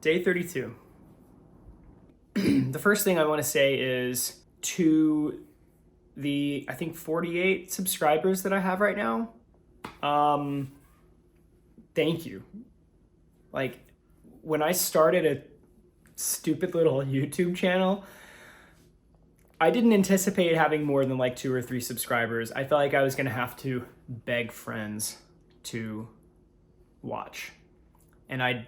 Day 32. The first thing I want to say is to the, I think, 48 subscribers that I have right now. Thank you. Like, when I started a stupid little YouTube channel, I didn't anticipate having more than like 2 or 3 subscribers. I felt like I was going to have to beg friends to watch. And I,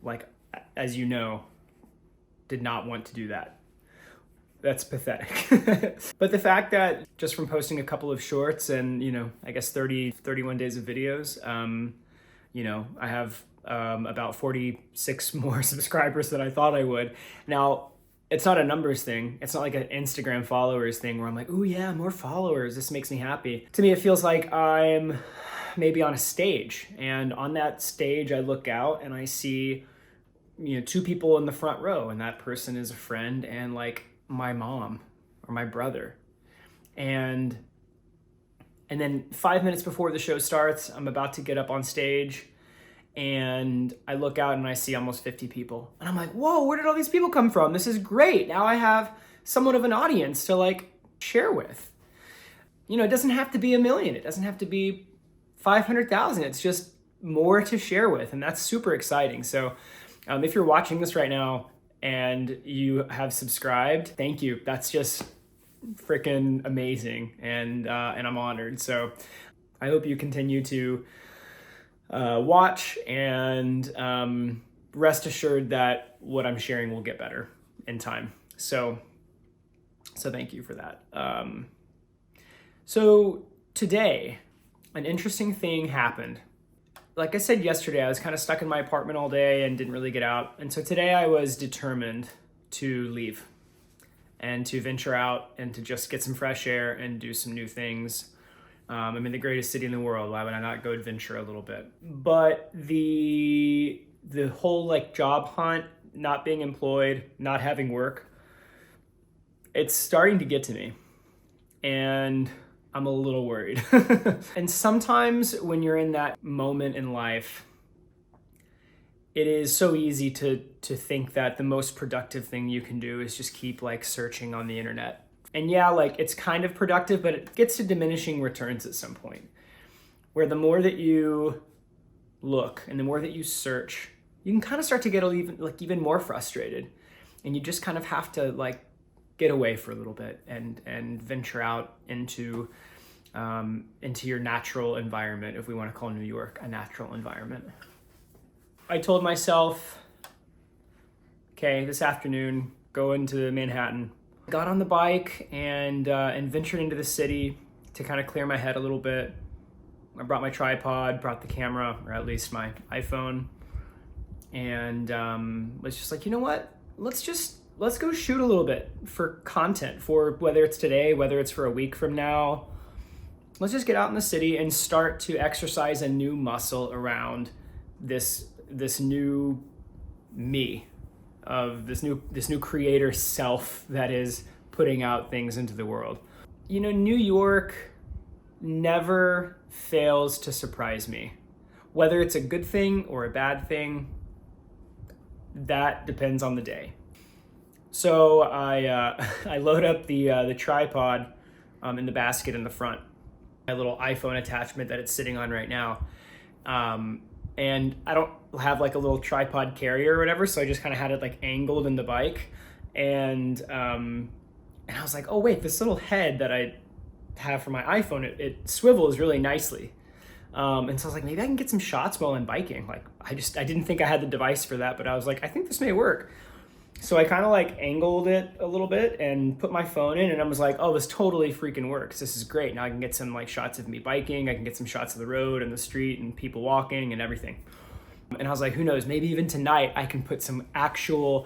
like, as you know, did not want to do that. That's pathetic. But the fact that just from posting a couple of shorts and, I guess 31 days of videos, I have about 46 more subscribers than I thought I would. Now, it's not a numbers thing. It's not like an Instagram followers thing where I'm like, oh yeah, more followers. This makes me happy. To me, it feels like I'm maybe on a stage. And on that stage, I look out and I see, 2 people in the front row. And that person is a friend and like my mom or my brother. And then 5 minutes before the show starts, I'm about to get up on stage. And I look out and I see almost 50 people. And I'm like, whoa, where did all these people come from? This is great. Now I have somewhat of an audience to like share with. It doesn't have to be 1 million. It doesn't have to be 500,000. It's just more to share with. And that's super exciting. So if you're watching this right now and you have subscribed, thank you. That's just freaking amazing. And I'm honored. So I hope you continue to watch and rest assured that what I'm sharing will get better in time. So thank you for that. So today, an interesting thing happened. Like I said yesterday, I was kind of stuck in my apartment all day and didn't really get out. And so today I was determined to leave and to venture out and to just get some fresh air and do some new things. I'm in the greatest city in the world. Why would I not go adventure a little bit? But the whole like job hunt, not being employed, not having work, it's starting to get to me. And I'm a little worried. And sometimes when you're in that moment in life, it is so easy to think that the most productive thing you can do is just keep like searching on the internet. And yeah, like it's kind of productive, but it gets to diminishing returns at some point where the more that you look and the more that you search, you can kind of start to get even more frustrated. And you just kind of have to like get away for a little bit and venture out into your natural environment, if we want to call New York a natural environment. I told myself, okay, this afternoon, go into Manhattan. Got on the bike and ventured into the city to kind of clear my head a little bit. I brought my tripod, brought the camera, or at least my iPhone, and was just like, you know what? Let's go shoot a little bit for content, for whether it's today, whether it's for a week from now. Let's just get out in the city and start to exercise a new muscle around this new me. Of this new creator self that is putting out things into the world. New York never fails to surprise me. Whether it's a good thing or a bad thing, that depends on the day. So I load up the tripod in the basket in the front, my little iPhone attachment that it's sitting on right now. And I don't have like a little tripod carrier or whatever, so I just kind of had it like angled in the bike. And I was like, oh wait, this little head that I have for my iPhone, it swivels really nicely. And so I was like, maybe I can get some shots while I'm biking. Like I didn't think I had the device for that, but I was like, I think this may work. So I kind of like angled it a little bit and put my phone in, and I was like, oh, this totally freaking works. This is great. Now I can get some like shots of me biking. I can get some shots of the road and the street and people walking and everything. And I was like, who knows, maybe even tonight I can put some actual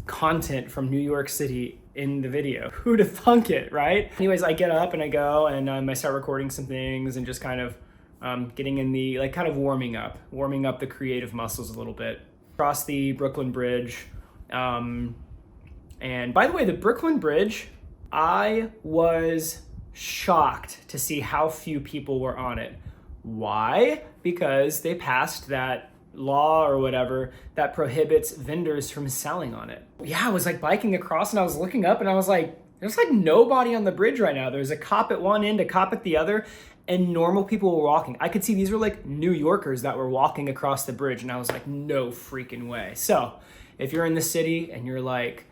content from New York City in the video. Who'd have thunk it, right? Anyways, I get up and I go and I start recording some things and just kind of getting in the, like kind of warming up the creative muscles a little bit. Across the Brooklyn Bridge. And by the way, the Brooklyn Bridge, I was shocked to see how few people were on it. Why? Because they passed that law or whatever that prohibits vendors from selling on it. Yeah, I was like biking across and I was looking up and I was like, there's like nobody on the bridge right now. There's a cop at one end, a cop at the other, and normal people were walking. I could see these were like New Yorkers that were walking across the bridge, and I was like, no freaking way. So if you're in the city and you're like,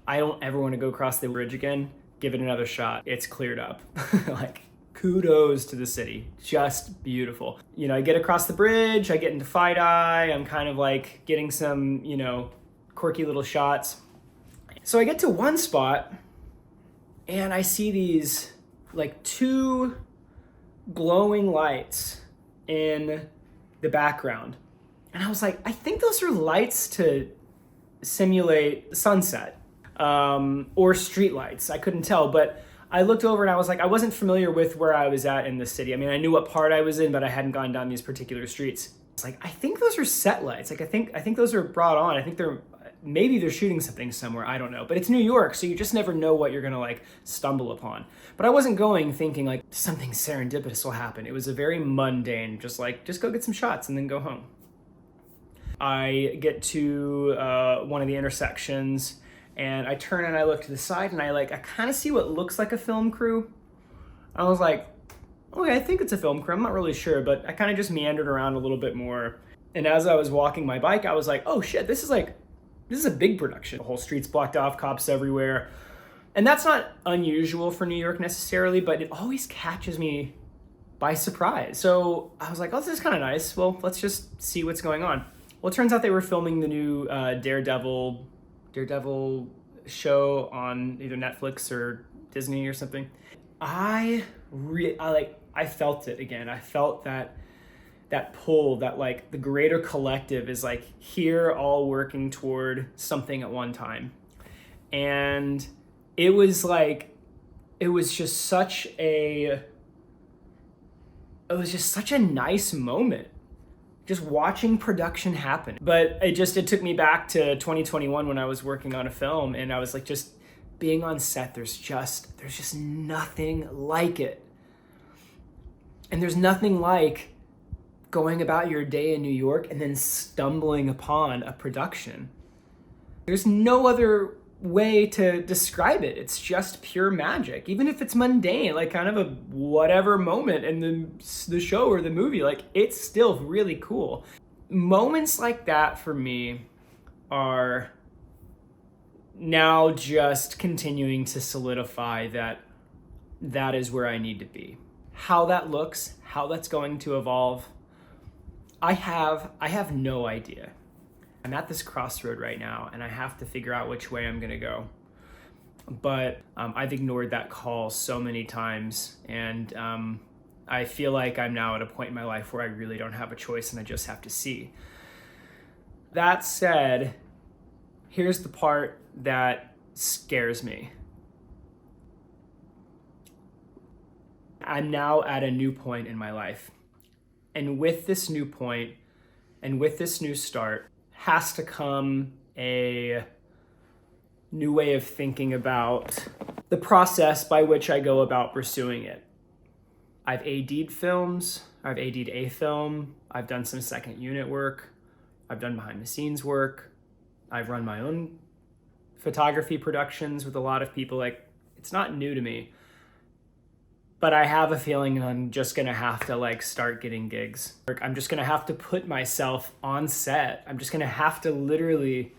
I don't ever want to go across the bridge again, give it another shot. It's cleared up. Like, kudos to the city. Just beautiful. You know, I get across the bridge, I get into FiDi, I'm kind of like getting some, you know, quirky little shots. So I get to one spot and I see these like two glowing lights in the background. And I was like, I think those are lights to simulate sunset or street lights. I couldn't tell, but I looked over and I was like, I wasn't familiar with where I was at in the city. I mean, I knew what part I was in, but I hadn't gone down these particular streets. It's like, I think those are set lights. Like, I think those are brought on. I think maybe they're shooting something somewhere. I don't know, but it's New York, so you just never know what you're gonna like stumble upon. But I wasn't going thinking like something serendipitous will happen. It was a very mundane, just go get some shots and then go home. I get to one of the intersections and I turn and I look to the side and I kind of see what looks like a film crew. I was like, okay, I think it's a film crew. I'm not really sure, but I kind of just meandered around a little bit more. And as I was walking my bike, I was like, oh shit, this is a big production. The whole street's blocked off, cops everywhere. And that's not unusual for New York necessarily, but it always catches me by surprise. So I was like, oh, this is kind of nice. Well, let's just see what's going on. Well, it turns out they were filming the new Daredevil show on either Netflix or Disney or something. I felt it again. I felt that pull, that like the greater collective is like here all working toward something at one time. And it was just such a nice moment, just watching production happen. But it took me back to 2021 when I was working on a film and I was like, just being on set, there's just nothing like it. And there's nothing like going about your day in New York and then stumbling upon a production. There's no other way to describe it. It's just pure magic. Even if it's mundane, like kind of a whatever moment in the show or the movie, like it's still really cool. Moments like that for me are now just continuing to solidify that is where I need to be. How that looks, how that's going to evolve, I have no idea. I'm at this crossroad right now and I have to figure out which way I'm gonna go. But I've ignored that call so many times and I feel like I'm now at a point in my life where I really don't have a choice and I just have to see. That said, here's the part that scares me. I'm now at a new point in my life. And with this new point and with this new start has to come a new way of thinking about the process by which I go about pursuing it. I've AD'd films, I've AD'd a film, I've done some second unit work, I've done behind the scenes work, I've run my own photography productions with a lot of people. Like, it's not new to me. But I have a feeling I'm just gonna have to like start getting gigs. I'm just gonna have to put myself on set. I'm just gonna have to literally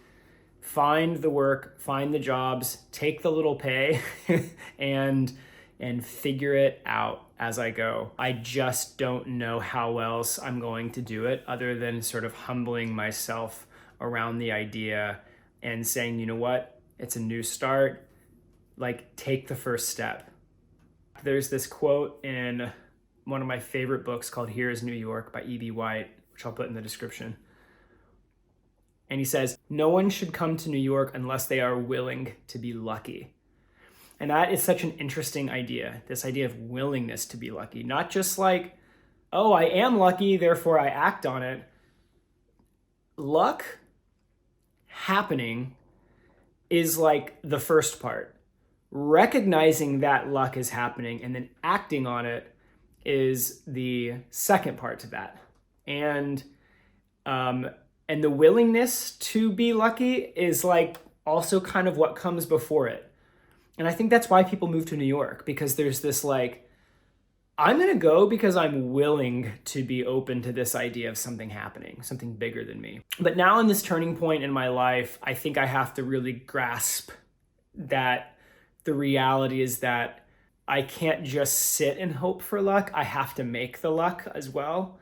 find the work, find the jobs, take the little pay and figure it out as I go. I just don't know how else I'm going to do it other than sort of humbling myself around the idea and saying, you know what, it's a new start, like take the first step. There's this quote in one of my favorite books called Here is New York by E.B. White, which I'll put in the description. And he says, no one should come to New York unless they are willing to be lucky. And that is such an interesting idea, this idea of willingness to be lucky. Not just like, oh, I am lucky, therefore I act on it. Luck happening is like the first part. Recognizing that luck is happening and then acting on it is the second part to that. And And the willingness to be lucky is like also kind of what comes before it. And I think that's why people move to New York, because there's this like, I'm going to go because I'm willing to be open to this idea of something happening, something bigger than me. But now in this turning point in my life, I think I have to really grasp that the reality is that I can't just sit and hope for luck. I have to make the luck as well.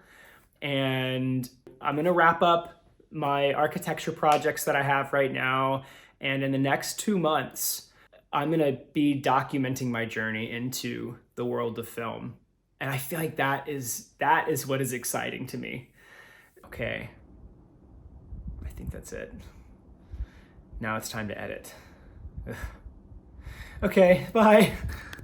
And I'm going to wrap up my architecture projects that I have right now. And in the next 2 months, I'm going to be documenting my journey into the world of film. And I feel like that is what is exciting to me. Okay. I think that's it. Now it's time to edit. Ugh. Okay, bye.